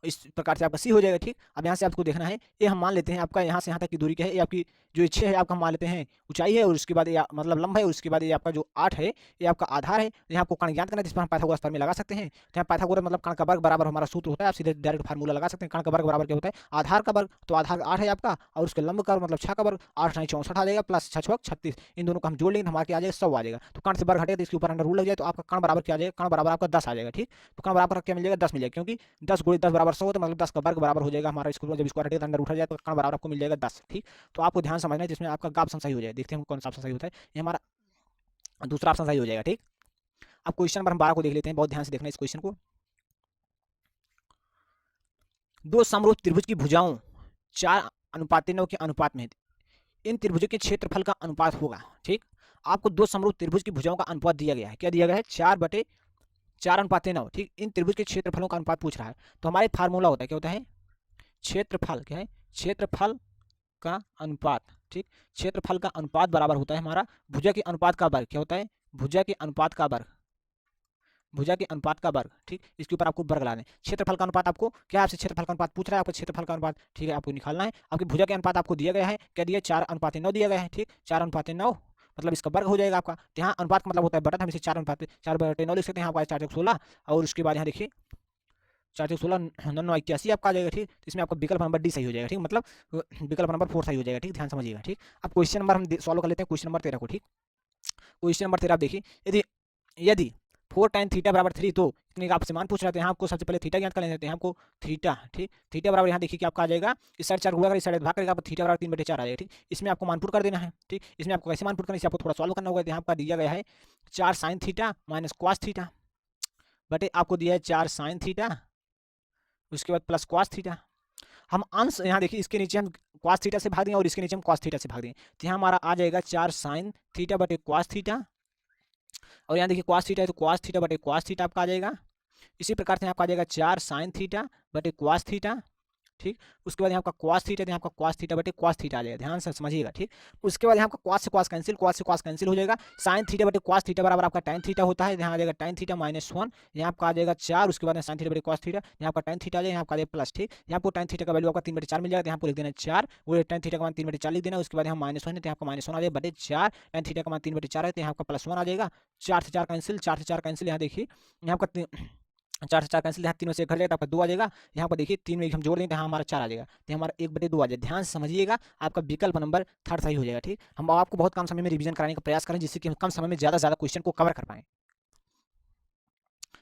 इस प्रकार से आपका सी हो जाएगा। ठीक, अब यहाँ से आपको देखना है, ये हम मान लेते हैं आपका यहाँ से यहाँ तक की दूरी क्या है, ये आपकी जो 6 है आपका हम मान लेते हैं ऊंचाई है, और उसके बाद ये मतलब लंब है, और उसके बाद ये आपका जो 8 है ये आपका आधार है। यहाँ आपको कर्ण ज्ञात करना है, जिस पर हम पाइथागोरस फॉर्मूला लगा सकते हैं। तो यहाँ पाइथागोरस मतलब कर्ण का वर्ग बराबर हमारा सूत्र होता है, आप सीधे डायरेक्ट फार्मूला लगा सकते हैं। कर्ण का वर्ग बराबर क्या होता है, आधार का वर्ग, तो आधार 8 है आपका, और उसके लंब का मतलब 6 का वर्ग, 8 9 64 आ जाएगा, प्लस 6 6 36, इन दोनों को हम जोड़ लेंगे तो हमारे क्या आ जाएगा, 100 आ जाएगा। तो कर्ण से वर्ग हटेगा तो इसके ऊपर अंडर रूल लग जाए, तो आपका कर्ण बराबर क्या आ जाएगा, कर्ण बराबर आपका 10 आ जाएगा। ठीक, तो कर्ण बराबर क्या मिल जाएगा, 10 मिल जाएगा, क्योंकि 10 गुणित 10 बराबर 100 होता है, मतलब 10 का वर्ग बराबर हो जाएगा हमारा। इसको जब इसको हटेगा अंदर उठा जाए तो कर्ण बराबर आपको मिल जाएगा 10। ठीक, तो आपको ध्यान समझना है, जिसमें आपका गा ऑप्शन सही हो जाए। देखते हैं कौन सा ऑप्शन सही होता है, ये हमारा दूसरा ऑप्शन सही हो जाएगा। ठीक, अब क्वेश्चन नंबर हम 12 को देख लेते हैं, बहुत ध्यान से देखना इस क्वेश्चन को। दो समरूप त्रिभुज की भुजाओं 4:9 के अनुपात में, इन त्रिभुजों के क्षेत्रफल का अनुपात होगा। ठीक, आपको दो समरूप त्रिभुज की भुजाओं का अनुपात दिया गया है, क्या दिया गया है, 4/4:9। ठीक, इन त्रिभुज के क्षेत्रफलों का अनुपात पूछ रहा है, तो हमारे फार्मूला होता है, क्या होता है, क्षेत्रफल, क्या है, क्षेत्रफल का अनुपात। ठीक, क्षेत्रफल का अनुपात बराबर होता है हमारा भुजा के अनुपात का वर्ग। क्या होता है, भुजा के अनुपात का वर्ग, भुजा के अनुपात का वर्ग। ठीक, इसके ऊपर आपको वर्ग लाना है। क्षेत्रफल का अनुपात आपको क्या, आपसे क्षेत्रफल का अनुपात पूछ रहा है, आपको क्षेत्रफल का अनुपात ठीक है आपको निकालना है। आपकी भुजा के अनुपात आपको दिया गया है, क्या दिया, 4:9 दिया गया है। ठीक, 4:9 मतलब इसका वर्ग हो जाएगा आपका। यहाँ अनुपात का मतलब होता है बटा, हम इसे 4/9 लिख सकते हैं। यहाँ पर 4:16, और उसके बाद यहाँ देखिए 4:16 9 81 आपका आ जाएगा। ठीक, तो इसमें आपका विकल्प नंबर डी सही हो जाएगा। ठीक, मतलब विकल्प नंबर 4 सही हो जाएगा। ठीक, ध्यान समझिएगा। ठीक, अब क्वेश्चन नंबर हम सॉल्व कर लेते हैं, क्वेश्चन नंबर 13 को। ठीक, क्वेश्चन नंबर 13 आप देखिए, यदि यदि 4 tan थीटा बराबर 3, तो इतने का आपसे मान पूछ रहे थे। यहाँ आपको सबसे पहले थीटा ज्ञात कर लेते हैं, हमको थीटा। ठीक, थीटा बराबर यहाँ देखिए कि आपका आ जाएगा, इस साइड 4 गुणा कर इस साइड भाग करेगा, थीटा बराबर 3/4 आ जाएगा। ठीक, इसमें आपको मान पुट कर देना है। ठीक, इसमें आपको कैसे मान पुट करना है, इसे आपको थोड़ा सॉल्व करना होगा। यहाँ आपका दिया गया है 4 sin theta minus cos theta बटे आपको दिया है 4 sin थीटा, उसके बाद प्लस cos थीटा। हम अंश यहाँ देखिए, इसके नीचे हम cos थीटा से भाग दें और इसके नीचे हम cos थीटा से भाग दें, तो यहाँ हमारा आ जाएगा 4 sin थीटा बटे cos थीटा, और यहाँ देखिए cos थीटा है तो cos थीटा बटे cos थीटा आपका आ जाएगा। इसी प्रकार से आपका आ जाएगा 4 sin थीटा बटे cos थीटा। ठीक, उसके बाद यहाँ आपका cos थीटा, यहाँ आपका cos थीटा बटे cos थीटा आ जाएगा, ध्यान से समझिएगा। ठीक, उसके बाद यहाँ आपका cos से cos कैंसिल, cos से cos कैंसिल हो जाएगा। sin थीटा बटे cos थीटा बराबर आपका tan थीटा होता है, यहाँ आ जाएगा tan थीटा -1, यहाँ आपका आ जाएगा 4, उसके बाद sin थीटा बटे cos थीटा, यहाँ आपका tan थीटा आ जाएगा, यहाँ आपका आ जाएगा प्लस। ठीक, यहाँ आपको tan थीटा का वैल्यू आपका 3/4 मिल जाएगा, यहाँ आपको लिख देना 4, वो tan थीटा का मान 3/4 लिख देना, उसके बाद यहाँ -1 है तो यहाँ आपका -1 आ जाएगा बटे 4, tan थीटा का मान 3/4 है तो यहाँ आपका +1 आ जाएगा। 4 से 4 कैंसिल, 4 से 4 कैंसिल, यहाँ देखिए यहाँ आपका 4 से 4 कैंसिल, यहाँ 3 में से 1 घट जाएगा तो आपका 2 आ जाएगा। यहाँ पर देखिए 3 में 1 हम जोड़ देंगे तो यहाँ हमारा 4 आ जाएगा, तो हमारा 1/2 आ जाएगा। ध्यान से समझिएगा, आपका विकल्प नंबर थर्ड सही हो जाएगा। ठीक, हम आपको बहुत कम समय में रिवीजन कराने का प्रयास करें, जिससे कि हम कम समय में ज़्यादा से ज़्यादा क्वेश्चन को कवर कर पाएँ।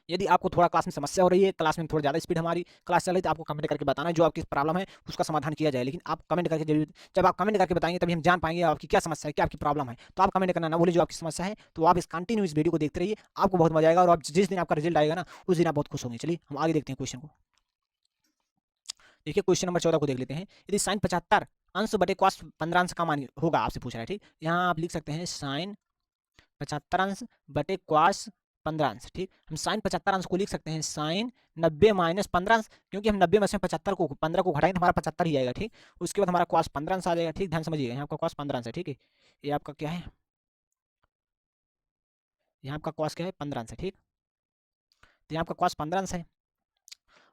यदि आपको थोड़ा क्लास में समस्या हो रही है, क्लास में थोड़ा ज़्यादा स्पीड हमारी क्लास चल रही है, तो आपको कमेंट करके बताना है, जो आपकी प्रॉब्लम है उसका समाधान किया जाए। लेकिन आप कमेंट करके जरूर, जब आप कमेंट करके बताएंगे तभी हम जान पाएंगे आपकी क्या समस्या है, क्या आपकी प्रॉब्लम है। तो आप कमेंट करना ना भूलिए जो आपकी समस्या है। तो आप इस कंटिन्यू इस वीडियो को देखते रहिए, आपको बहुत मजा आएगा, और आप जिस दिन आपका रिजल्ट आएगा ना, उस दिन आप बहुत खुश होंगे। चलिए हम आगे देखते हैं क्वेश्चन को। देखिए क्वेश्चन नंबर 14 को देख लेते हैं। यदि साइन 75 अंश बटे कॉस 15 अंश का मान होगा, आपसे पूछ रहा है। ठीक, यहाँ आप लिख सकते हैं साइन 75 अंश बटे क्वास 15 अंश। ठीक, हम साइन 75 अंश को लिख सकते हैं साइन 90 माइनस 15 अंश, क्योंकि हम 90 में से 75 को 15 को घटाएंगे तो हमारा 75 ही आएगा। ठीक, उसके बाद हमारा क्वास 15 अंश आ जाएगा। ठीक, ध्यान समझिएगा, यहाँ आपका क्वास 15 अंश है। ठीक है, ये आपका क्या है, यहाँ आपका क्वास क्या है, 15 अंश है। ठीक, तो यहाँ आपका क्वास 15 अंश है।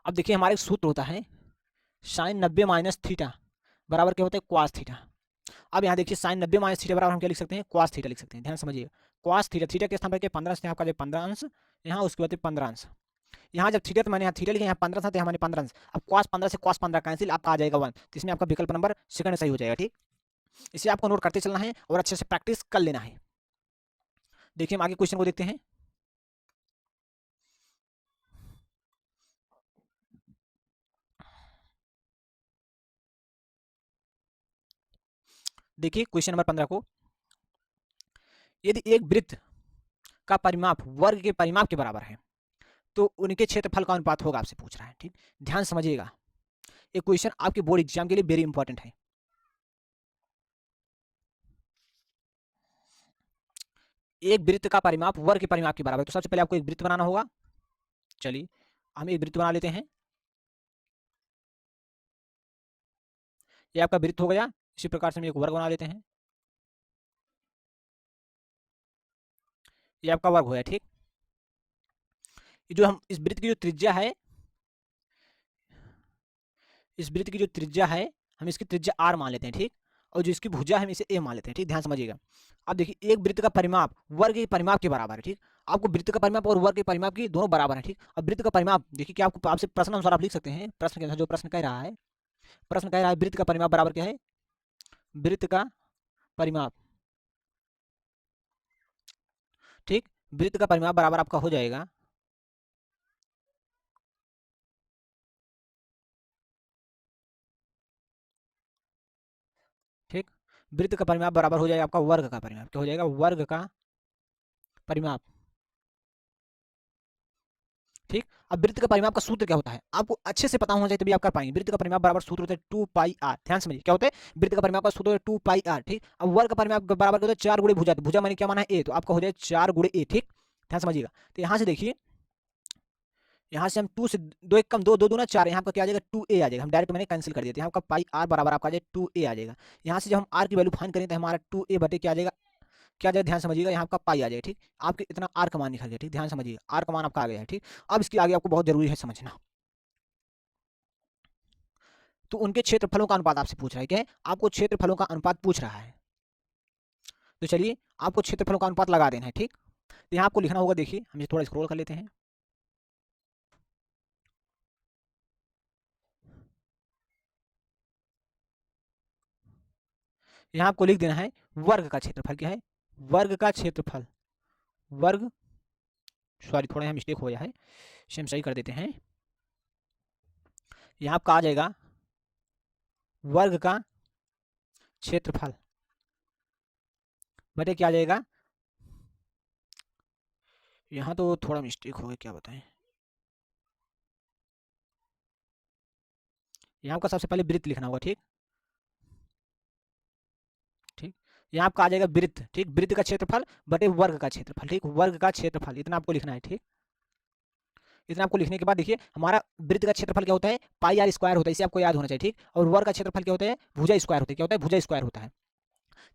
अब देखिए हमारा एक सूत्र होता है साइन 90 माइनस थीटा बराबर क्या होता है, क्वास थीटा। अब यहाँ देखिए साइन 90 माइनस थीटा बराबर हम क्या लिख सकते हैं, क्वास थीटा लिख सकते हैं। ध्यान समझिए, क्वास थीटा, थीटा के स्थान पर क्या 15 अंश, यहाँ का 15 अंश, यहाँ उसके बाद 15 अंश। यहाँ जब थीटा, तो मैंने यहाँ थीटा लिखा, यहाँ 15 था तो हमारे 15 अंश। अब cos 15 से cos 15 कैंसिल, आपका आ जाएगा 1, तो इसमें आपका विकल्प नंबर सेकंड सही हो जाएगा। ठीक, इसे आपको नोट करते चलना है और अच्छे से प्रैक्टिस कर लेना है। देखिए हम आगे क्वेश्चन को देखते हैं। देखिए क्वेश्चन नंबर 15 को, यदि एक वृत्त का परिमाप वर्ग के परिमाप के बराबर है तो उनके क्षेत्रफल का अनुपात होगा, आपसे पूछ रहा है। ठीक, ध्यान समझिएगा, ये क्वेश्चन आपके बोर्ड एग्जाम के लिए वेरी इंपॉर्टेंट है। एक वृत्त का परिमाप वर्ग के परिमाप के बराबर है, तो सबसे पहले आपको एक वृत्त बनाना होगा। चलिए हम एक वृत्त बना लेते हैं। ये आपका वृत्त हो गया। इसी प्रकार से हम एक वर्ग बना लेते हैं। ये आपका वर्ग हो गया। ठीक, ये जो हम इस वृत्त की जो त्रिज्या है, इस वृत्त की जो त्रिज्या है, हम इसकी त्रिज्या r मान लेते हैं। ठीक, और जो इसकी भुजा है हम इसे a मान लेते हैं। ठीक, ध्यान समझिएगा। अब देखिए एक वृत्त का परिमाप वर्ग के परिमाप के बराबर है। ठीक, आपको वृत्त का परिमाप और वर्ग के परिमाप की दोनों बराबर है। ठीक, अब वृत्त का परिमाप देखिए कि आपको, आपसे प्रश्न अनुसार आप लिख सकते हैं, प्रश्न के अनुसार जो प्रश्न कह रहा है, प्रश्न कह रहा है वृत्त का परिमाप बराबर क्या है, वृत्त का परिमाप। ठीक, वृत्त का परिमाप बराबर आपका हो जाएगा, ठीक, वृत्त का परिमाप बराबर हो जाएगा आपका वर्ग का परिमाप। क्या हो जाएगा, वर्ग का परिमाप। ठीक, अब वृत्त का परिमाप का सूत्र क्या होता है, आपको अच्छे से पता होना चाहिए तभी आप कर पाएंगे। वृत्त का परिमाप बराबर सूत्र होता है 2πr। ध्यान समझिए क्या होता है, वृत्त का परिमाप का सूत्र होता है 2πr। ठीक, अब वर्ग का परिमाप बराबर क्या होता है, 4 गुणे भुजा, तो भुजा मैंने क्या माना है a, तो आपका हो जाए 4 गुणे a। ठीक, ध्यान समझिएगा। तो यहाँ से देखिए, यहाँ से हम 2 से 2 एक कम 2, 2 दूना 4, यहाँ पर क्या आ जाएगा 2a आ जाएगा। हम डायरेक्ट मैंने कैंसिल कर दिया, यहाँ का पाई r बराबर आपका आ जाएगा 2a आ जाएगा। यहाँ से जब हम r की वैल्यू फाइंड करें तो हमारा 2a बटे क्या आ जाएगा, क्या जाए, ध्यान समझिएगा, यहाँ आपका पाई आ जाएगा। ठीक, आपके इतना आर का मान निकल गया। ठीक, ध्यान समझिएगा, आर का मान आपका आ गया है। ठीक, अब इसके आगे आपको बहुत जरूरी है समझना। तो उनके क्षेत्रफलों का अनुपात आपसे पूछ रहा है, क्या है, आपको क्षेत्रफलों का अनुपात पूछ रहा है। तो चलिए आपको क्षेत्रफलों का अनुपात लगा देना है। ठीक, तो यहाँ आपको लिखना होगा, देखिए हम इसे थोड़ा स्क्रॉल कर लेते हैं। यहाँ आपको लिख देना है वर्ग का क्षेत्रफल क्या है, वर्ग का क्षेत्रफल, वर्ग, सॉरी थोड़ा यहाँ मिस्टेक हो गया है, इसे हम सही कर देते हैं। यहाँ आपका आ जाएगा वर्ग का क्षेत्रफल बटे क्या आ जाएगा, यहाँ तो थोड़ा मिस्टेक हो गया, क्या बताएं। यहाँ आपका सबसे पहले वृत्त लिखना होगा। ठीक, ठीक, यहाँ आपका आ जाएगा वृत्त। ठीक, वृत्त का क्षेत्रफल बटे वर्ग का क्षेत्रफल। ठीक, वर्ग का क्षेत्रफल इतना आपको लिखना है। ठीक, इतना आपको लिखने के बाद देखिए हमारा वृत्त का क्षेत्रफल क्या होता है, पाई आर स्क्वायर होता है, इसे आपको याद होना चाहिए। ठीक, और वर्ग का क्षेत्रफल क्या होता है, भुजा स्क्वायर होता है। क्या होता है, भुजा स्क्वायर होता है।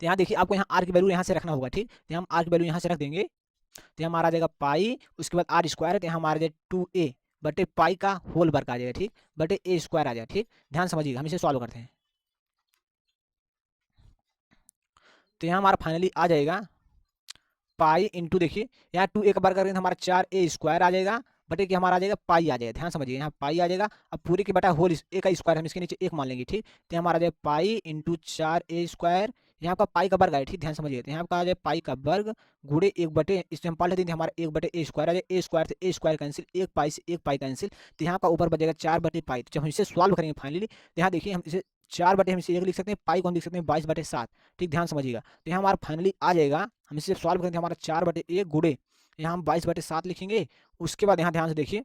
तो यहाँ देखिए आपको यहाँ आर की वैल्यू यहाँ से रखना होगा। ठीक, तो हम आर की वैल्यू यहाँ से रख देंगे, तो हमारा आ जाएगा पाई, उसके बाद आर स्क्वायर, तो हमारा आ जाएगा 2a बटे पाई का होल वर्ग आ जाएगा। ठीक, बटे a स्क्वायर आ जाएगा। ठीक, ध्यान समझिएगा, हम इसे सॉल्व करते हैं। तो यहाँ हमारा फाइनली आ जाएगा पाई इंटू, देखिए यहाँ 2a का वर्ग करेंगे तो हमारा 4a स्क्वायर आ जाएगा बटे के हमारा आ जाएगा पाई आ जाएगा, ध्यान समझिए यहाँ पाई आ जाएगा। अब पूरे के बटा होल ए का स्क्वायर हम इसके नीचे एक मान लेंगे, ठीक। तो हमारा आ जाएगा पाई इंटू 4a², यहाँ का पाई का वर्ग है, ठीक, ध्यान समझिए। तो यहाँ का आ जाए पाई का वर्ग गुणे एक बटे, इसमें हम पढ़ लेते हैं हमारा एक बटे a² आ जाए, a² से a² कैंसिल, एक पाई से एक पाई कैंसिल। तो यहाँ का ऊपर बचेगा 4/पाई। तो जब हम इसे सॉल्व करेंगे फाइनली, तो यहाँ देखिए हम इसे 4 बटे हम इसे एक लिख सकते हैं, पाई को हम लिख सकते हैं 22/7, ठीक, ध्यान समझिएगा। तो यहाँ हमारा फाइनली आ जाएगा, हम इसे सॉल्व करेंगे हमारा 4/1 गुणे यहाँ हम 22/7 लिखेंगे। उसके बाद यहाँ ध्यान से देखिए,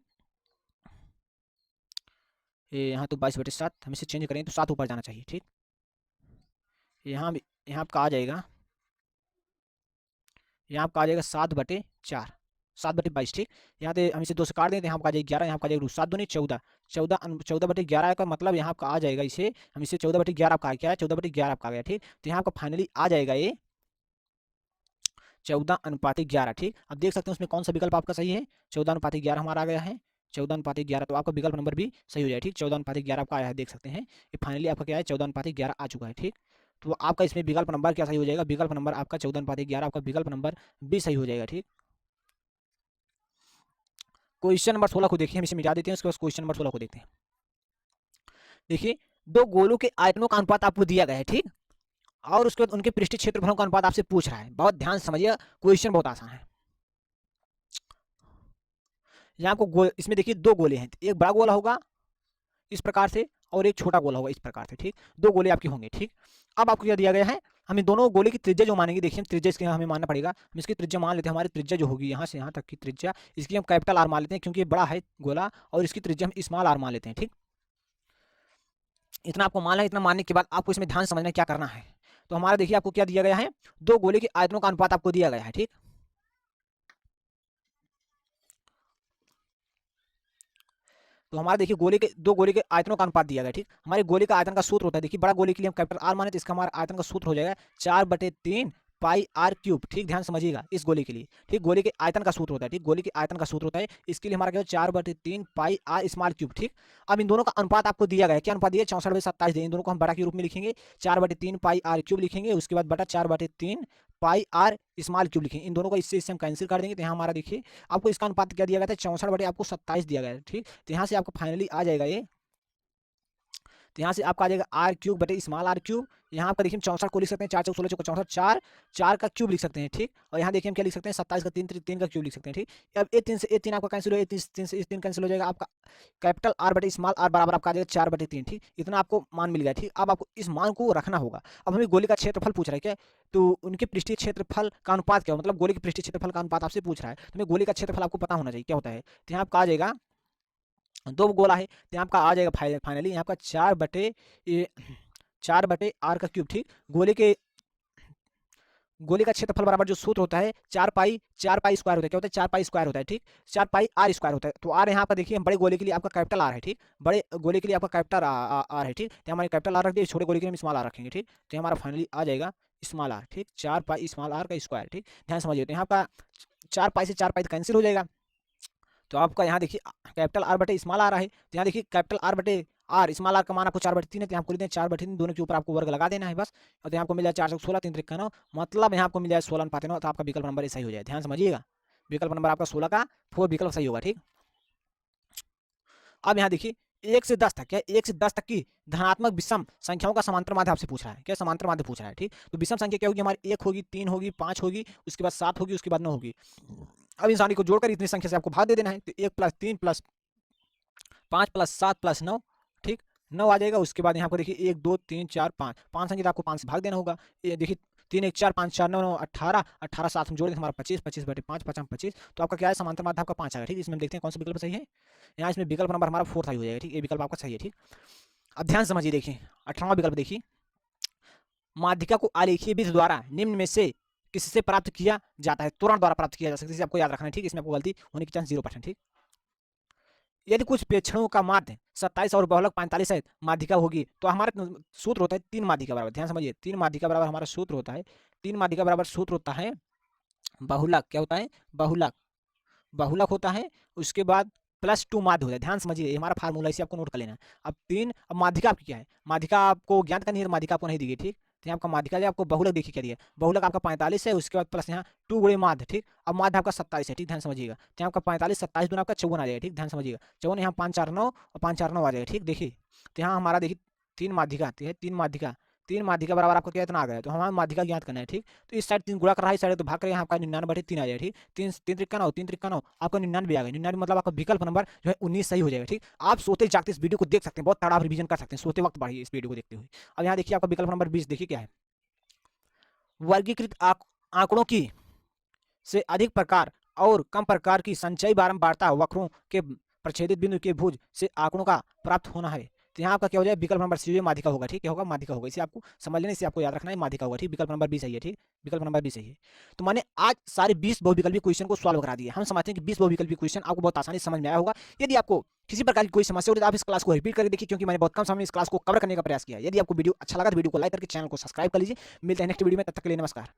यहाँ तो 22/7 हम इसे चेंज करें तो 7 ऊपर जाना चाहिए, ठीक। यहाँ आपका आ जाएगा, यहाँ आपका आ जाएगा 7/4, 7/22, ठीक। यहाँ पे हम इसे 2 से काट देते हैं, यहाँ आपका आ जाएगा 11, यहाँ आपका आ जाएगा 7 दूनी 14, 14/11 का मतलब यहाँ आपका आ जाएगा, इसे हम इसे 14/11 आपका क्या है, 14/11 आपका आ गया, ठीक। तो यहाँ आपका फाइनली आ जाएगा ये 14:11, ठीक। अब देख सकते हैं उसमें कौन सा विकल्प आपका सही है, 14:11 हमारा आ गया है, 14:11। तो आपका विकल्प नंबर भी सही हो जाए, ठीक, 14:11 आपका आया है, देख सकते हैं ये फाइनली आपका क्या है 14:11 आ चुका है, ठीक। तो आपका इसमें विकल्प नंबर क्या सही हो जाएगा, विकल्प नंबर आपका 14:11 आपका विकल्प नंबर भी सही हो जाएगा, ठीक। क्वेश्चन नंबर 16 को देखिए, हम इसे मिटा देते हैं, उसके बाद क्वेश्चन नंबर 16 को देखते हैं। देखिए, दो गोलों के आयतनों का अनुपात आपको दिया गया है, ठीक, और उसके बाद उनके पृष्ठीय क्षेत्रफलों का अनुपात आपसे पूछ रहा है। बहुत ध्यान से समझिए, क्वेश्चन बहुत आसान है। यहाँ आपको इसमें देखिए दो गोले हैं, एक बड़ा गोला होगा इस प्रकार से और एक छोटा गोला होगा इस प्रकार से, ठीक, दो गोले आपके होंगे, ठीक। अब आपको क्या दिया गया है, हमें दोनों गोले की त्रिज्या जो मानेंगे, देखिए हम त्रिज्या इसके हमें मानना पड़ेगा, हम इसकी त्रिज्या मान लेते हैं, हमारी त्रिज्या जो होगी यहाँ से यहाँ तक की त्रिज्या, इसकी हम कैपिटल आर मान लेते हैं क्योंकि ये बड़ा है गोला, और इसकी त्रिज्या हम स्मॉल आर मान लेते हैं, ठीक। इतना आपको मानना है, इतना मानने के बाद आपको इसमें ध्यान समझना क्या करना है। तो हमारा देखिए आपको क्या दिया गया है, दो गोले के आयतनों का अनुपात आपको दिया गया है, ठीक। तो हमारा देखिए दो गोले के आयतनों का अनुपात दिया गया, ठीक। हमारे गोले का आयतन का सूत्र होता है, देखिए बड़ा गोले के लिए हम कैपिटल आर माने तो इसका हमारा आयतन का सूत्र हो जाएगा 4/3 पाई आर क्यूब, ठीक, ध्यान समझिएगा इस गोले के लिए, ठीक, गोले के आयतन का सूत्र होता है, ठीक, गोले के आयतन का सूत्र होता है, इसके लिए हमारा क्या 4/3 पाई आर स्मॉल क्यूब, ठीक। अब इन दोनों का अनुपात आपको दिया गया है, क्या अनुपात दिया 64/27 दिया, इन दोनों को हम बड़ा के रूप में लिखेंगे, 4/3 पाई आर क्यूब लिखेंगे, उसके बाद बटा 4/3 पाई आर स्मॉल क्यूब लिखेंगे, इन दोनों को इससे हम कैंसिल कर देंगे। तो यहाँ हमारा देखिए आपको इसका अनुपात क्या दिया गया था 64/27 दिया गया है, ठीक। तो यहाँ से आपको फाइनली आ जाएगा ये, तो यहाँ से आपका आ जाएगा आर क्यूब बटे स्मॉल आर क्यूब, यहाँ आपका देखिए 64 को लिख सकते हैं 4 चौक 16 चौक 64, 4 4 का क्यूब लिख सकते हैं, ठीक। और यहाँ देखिए हम क्या लिख सकते हैं 27 का 3 का क्यूब लिख सकते हैं, ठीक। अब ए 3 आपका कैंसिल हो जाएगा, 3 से 3 कैंसिल हो जाएगा, आपका कैपिटल आर बटे स्मॉल आर बराबर आपका आ जाएगा 4/3, ठीक। इतना आपको मान मिल गया, ठीक। अब आपको इस मान को रखना होगा। अब हमें गोले का क्षेत्रफल पूछ रहा है क्या, तो उनके पृष्ठीय क्षेत्रफल का अनुपात क्या हो, मतलब गोले के पृष्ठीय क्षेत्रफल का अनुपात आपसे पूछ रहा है, तो हमें गोले का क्षेत्रफल आपको पता होना चाहिए क्या होता है। तो यहाँ आपका आ जाएगा दो गोला है, तो यहाँ आपका आ जाएगा फाइनली यहाँ का 4/आर का क्यूब, ठीक। गोले का क्षेत्रफल बराबर जो सूत्र होता है 4 पाई स्क्वायर होता है, क्या होता है 4 पाई स्क्वायर होता है, ठीक, 4 पाई आर स्क्वायर होता है। तो आर यहाँ पर देखिए हम बड़े गोले के लिए आपका कैपिटल आर है, ठीक, बड़े गोले के लिए आपका कैपिटल आर है, ठीक। तो हमारे कैपिटल आर रख दिए, छोटे गोले के लिए हम स्मॉल आर रखेंगे, ठीक। तो हमारा फाइनली आ जाएगा स्मॉल आर, ठीक, 4 पाई स्मॉल आर का स्क्वायर, ठीक, ध्यान समझिए। तो यहाँ का 4 पाई से 4 पाई कैंसिल हो जाएगा, तो आपका यहाँ देखिए कैपिटल आर बटे स्मॉल आर है, तो यहाँ देखिए कैपिटल आर बटे आर स्मॉल आर का मान आपको 4/3 है, तो यहाँ आपको लेते हैं 4/3, दोनों के ऊपर आपको वर्ग लगा देना है बस, और तो यहाँ आपको मिल जाए 4 से 16 3 3 9, मतलब यहाँ आपको मिल जाए 16/9, तो आपका विकल्प नंबर सही हो जाए, ध्यान समझिएगा विकल्प नंबर आपका 16 का 4 विकल्प सही होगा, ठीक। अब यहाँ देखिए 1 से 10 तक, क्या 1 से 10 तक की धनात्मक विषम संख्याओं का समांतर माध्य आपसे पूछ रहा है, क्या समांतर माध्य पूछ रहा है, ठीक। तो विषम संख्या क्या होगी हमारी 1 होगी, 3 होगी, 5 होगी, उसके बाद 7 होगी, उसके बाद 9 होगी। अब इंसानी को जोड़कर इतनी संख्या से आपको भाग दे देना है, तो 1 + 3 + 5 + 7 + 9, ठीक, 9 आ जाएगा। उसके बाद यहाँ पर देखिए 1 2 3 4 5 संख्या आपको 5 से भाग देना होगा, ये देखिए 3 1 4 5 4 9 9 18 18 7 हम जोड़ दें हमारा 25 25/5 5 25, तो आपका क्या है समांतर माध्य आपका 5 आएगा, ठीक। इसमें हम देखते हैं कौन सा विकल्प सही है, यहाँ इसमें विकल्प नंबर हमारा 4 सही हो जाएगा, ठीक, ये विकल्प आपका सही है, ठीक। अब ध्यान समझिए, देखिए 18वां विकल्प देखिए, माध्यिका को आलेखीय विधि द्वारा निम्न में से किससे प्राप्त किया जाता है, त्वरण द्वारा प्राप्त किया जा सकता है, आपको याद रखना है, ठीक। इसमें आपको गलती होने की चांस 0%, ठीक। यदि कुछ प्रेक्षणों का माध्य 27 और बहुलक 45 है, माध्यिका होगी, तो हमारा सूत्र होता है 3 माध्यिका बराबर, ध्यान समझिए 3 माध्यिका बराबर हमारा सूत्र होता है, 3 माध्यिका बराबर सूत्र होता है बहुलक, क्या होता है बहुलक होता है, उसके बाद +2 माध्य होता है, ध्यान समझिए ये हमारा फार्मूला, इसे आपको नोट कर लेना है। अब माध्यिका आपकी क्या है, माध्यिका आपको ज्ञात करनी है, माध्यिका आपको नहीं दी गई, ठीक। तो यहाँ आपका माध्यिका है, आपको बहुलक देखिए क्या दिया है, बहुलक आपका 45 है, उसके बाद प्लस यहाँ 2 गुणे माध्य, ठीक। अब माध्य आपका 27 है, ठीक, ध्यान समझिएगा। तो यहाँ आपका 45 27 दूना आपका 54 आ जाएगा, ठीक, ध्यान समझिएगा। 54 यहाँ 5 4 9 और 5 4 9 आ जाएगा, ठीक। देखिए तो यहाँ हमारा देखिए 3 माध्यिका आती है, 3 माध्यिका बराबर आपको क्या इतना आ गया, तो हमारा माध्यिका ज्ञात करना है, ठीक। तो इस साइड 3 गुणा कर रहा है, इस साइड तो भाग करेगा, यहाँ आपका 99/3 आ जाएगा, ठीक। 3 3 त्रिका 9 3 त्रिका 9 आपका 99 आ गया। 99 मतलब आपका विकल्प नंबर जो है 19 सही हो जाएगा, ठीक। आप सोते जागते इस वीडियो को देख सकते हैं, बहुत तगड़ा रिवीजन कर सकते हैं, सोते वक्त पढ़िए इस वीडियो को देखते हुए। अब यहाँ देखिए आपका विकल्प नंबर 20 देखिए क्या है, वर्गीकृत आंकड़ों की से अधिक प्रकार और कम प्रकार की संचयी बारंबारता वक्रों के प्रच्छेदित बिंदु के भुज से आंकड़ों का प्राप्त होना है। तो यहाँ आपका क्या हो जाए, विकल्प नंबर सी माध्यिका होगा, ठीक। क्या होगा, माध्यिका होगा। इसे आपको समझ लेना, इसे आपको याद रखना है, माध्यिका होगा, ठीक। विकल्प नंबर 20 सही है, ठीक, विकल्प नंबर 20 सही है। तो मैंने आज सारे 20 बहुविकल्पी क्वेश्चन को सॉल्व करा दिए। हम समझते हैं कि 20 बहुविकल्पी क्वेश्चन आपको बहुत आसानी से समझ में आया होगा। यदि आपको किसी प्रकार की कोई समस्या हो तो आप इस क्लास को रिपीट करके देखिए, क्योंकि मैंने बहुत कम समय में इस क्लास को कवर करने का प्रयास किया है। यदि आपको वीडियो अच्छा लगा तो वीडियो को लाइक करके चैनल को सब्सक्राइब कर लीजिए। मिलते हैं नेक्स्ट वीडियो में, तब तक के लिए नमस्कार।